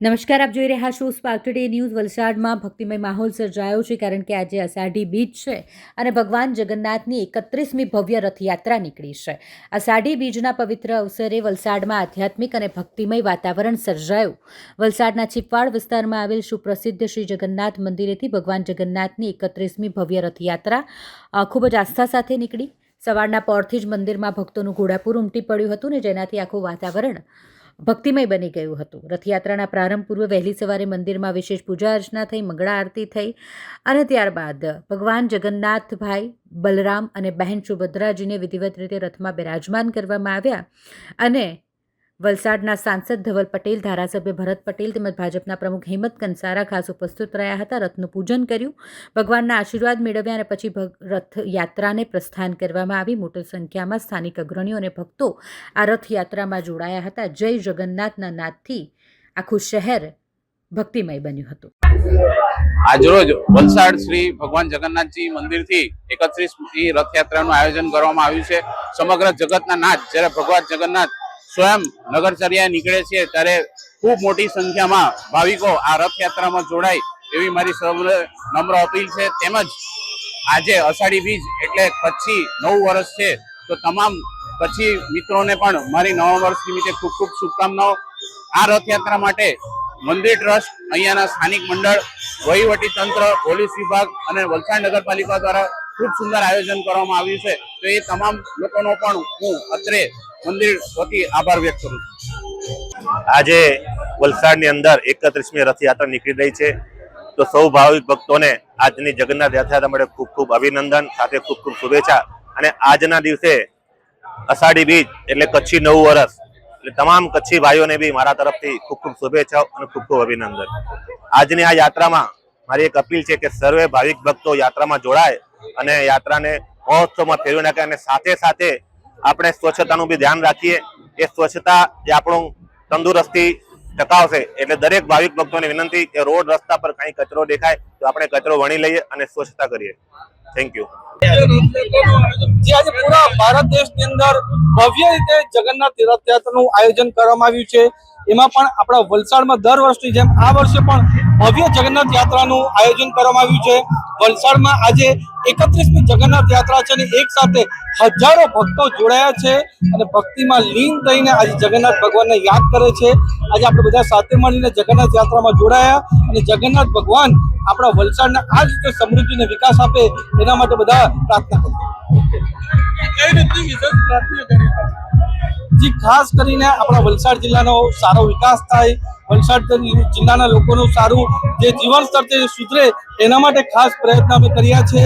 નમસ્કાર, આપ જોઈ રહ્યા છો સ્પાર્ક ટુડે ન્યૂઝ। વલસાડમાં ભક્તિમય માહોલ સર્જાયો છે કારણ કે આજે અષાઢી બીજ છે અને ભગવાન જગન્નાથની 31મી ભવ્ય રથયાત્રા નીકળી છે। અષાઢી બીજના પવિત્ર અવસરે વલસાડમાં આધ્યાત્મિક અને ભક્તિમય વાતાવરણ સર્જાયું। વલસાડના ચીપવાડ વિસ્તારમાં આવેલ સુપ્રસિદ્ધ શ્રી જગન્નાથ મંદિરેથી ભગવાન જગન્નાથની 31મી ભવ્ય રથયાત્રા ખૂબ જ આસ્થા સાથે નીકળી। સવારના પહોરથી જ મંદિરમાં ભક્તોનું ઘોડાપૂર ઉમટી પડ્યું હતું ને જેનાથી આખું વાતાવરણ ભક્તિમય બની ગયું હતું। રથયાત્રાના પ્રારંભ પૂર્વે વહેલી સવારે મંદિરમાં વિશેષ પૂજા અર્ચના થઈ, મંગળા આરતી થઈ અને ત્યારબાદ ભગવાન જગન્નાથભાઈ, બલરામ અને બહેન સુભદ્રાજીને વિધિવત રીતે રથમાં બિરાજમાન કરવામાં આવ્યા અને વલસાડના સાંસદ ધવલ પટેલ, ધારાસભ્ય ભરત પટેલ તેમજ ભાજપના પ્રમુખ હેમંત કંસારા ખાસ ઉપસ્થિત રહ્યા હતા। રથનું પૂજન કર્યું, ભગવાનના આશીર્વાદ મેળવ્યા અને પછી રથયાત્રાને પ્રસ્થાન કરવામાં આવી। મોટી સંખ્યામાં સ્થાનિક અગ્રણીઓ અને ભક્તો આ રથયાત્રામાં જોડાયા હતા। જય જગન્નાથના નાદથી આખું શહેર ભક્તિમય બન્યું હતું। આજરોજ વલસાડ શ્રી ભગવાન જગન્નાથજી મંદિરથી 31મી રથયાત્રાનું આયોજન કરવામાં આવ્યું છે। સમગ્ર જગતના નાથ જ્યારે ભગવાન જગન્નાથ સ્વયં નગરચર્યા નીકળે છે ત્યારે ખૂબ મોટી સંખ્યામાં ભાવિકો આ રથયાત્રામાં જોડાય એવી મારી સૌને નમ્ર અપીલ છે। તેમજ આજે અષાઢી બીજ એટલે કચ્છી નવું વર્ષ છે, તો તમામ કચ્છી મિત્રોને પણ મારી નવા વર્ષ નિમિત્તે ખૂબ ખૂબ શુભકામનાઓ। આ રથયાત્રા માટે મંદિર ટ્રસ્ટ, અહીંયાના સ્થાનિક મંડળ, વહીવટી તંત્ર, પોલીસ વિભાગ અને વલસાડ નગરપાલિકા દ્વારા ખૂબ સુંદર આયોજન કરવામાં આવ્યું છે, તો એ તમામ લોકોનો પણ હું અત્રે મંદિર વતી આભાર વ્યક્ત કરું છું। આજે વલસાડની અંદર 31મી રથયાત્રા નીકળી રહી છે, તો સૌ ભાવિક ભક્તોને આજની જગન્નાથ યાત્રા માટે ખૂબ ખૂબ અભિનંદન, સાથે ખૂબ ખૂબ શુભેચ્છા। અને આજના દિવસે અષાઢી બીજ એટલે કચ્છી નવું વર્ષ, એટલે તમામ કચ્છી ભાઈઓને બી મારા તરફથી ખૂબ ખૂબ શુભેચ્છાઓ અને ખૂબ ખૂબ અભિનંદન। આજની આ યાત્રામાં મારી એક અપીલ છે કે સર્વે ભાવિક ભક્તો યાત્રામાં જોડાય અને યાત્રાને મહોત્સવમાં ફેરવી નાખે અને સાથે સાથે આપણે સ્વચ્છતાનું બી ધ્યાન રાખીએ। એ સ્વચ્છતા જે આપણું તંદુરસ્તી ટકાવશે। એટલે દરેક ભાવિક ભક્તોને વિનંતી કે રોડ રસ્તા પર કંઈ કચરો દેખાય તો આપણે કચરો વણી લઈએ અને સ્વચ્છતા કરીએ। Thank you. આજે પૂરા ભારત દેશની અંદર ભવ્ય રીતે જગન્નાથ રથયાત્રાનું આયોજન કરવામાં આવ્યું છે। એમાં પણ આપણા વલસાડમાં દર વર્ષની જેમ આ વર્ષે પણ ભવ્ય જગન્નાથ યાત્રાનું આયોજન કરવામાં આવ્યું છે। વલસાડમાં આજે 31મી જગન્નાથ યાત્રા છે અને એક સાથે હજારો ભક્તો જોડાયા છે અને ભક્તિમાં લીન થઈને આજે જગન્નાથ ભગવાનને યાદ કરે છે। આજે આપણે બધા સાથે મળીને જગન્નાથ યાત્રામાં જોડાયા અને જગન્નાથ ભગવાન આપણા વલસાડને આ જ રીતે સમૃદ્ધિ અને વિકાસ આપે એના માટે બધા પ્રાર્થના કરીએ। જી, ખાસ કરીને આપણા વલસાડ જિલ્લાનો સારો વિકાસ થાય, વલસાડ જિલ્લાના લોકોનું સારું જે જીવન સ્તર છે સુધરે એના માટે ખાસ પ્રયત્ન અમે કર્યા છે।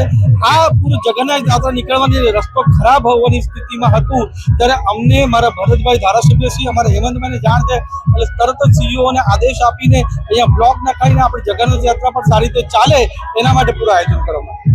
આ પૂરું જગન્નાથ યાત્રા નીકળવાની રસ્તો ખરાબ હોવાની સ્થિતિમાં હતું ત્યારે અમને મારા ભરતભાઈ ધારાસભ્ય શ્રી, અમારા હેમંતભાઈને જાણ છે એટલે તરત જ સીઈઓને આદેશ આપીને અહીંયા બ્લોક નખાઈને આપણે જગન્નાથ યાત્રા પણ સારી રીતે ચાલે એના માટે પૂરું આયોજન કરવામાં આવ્યું।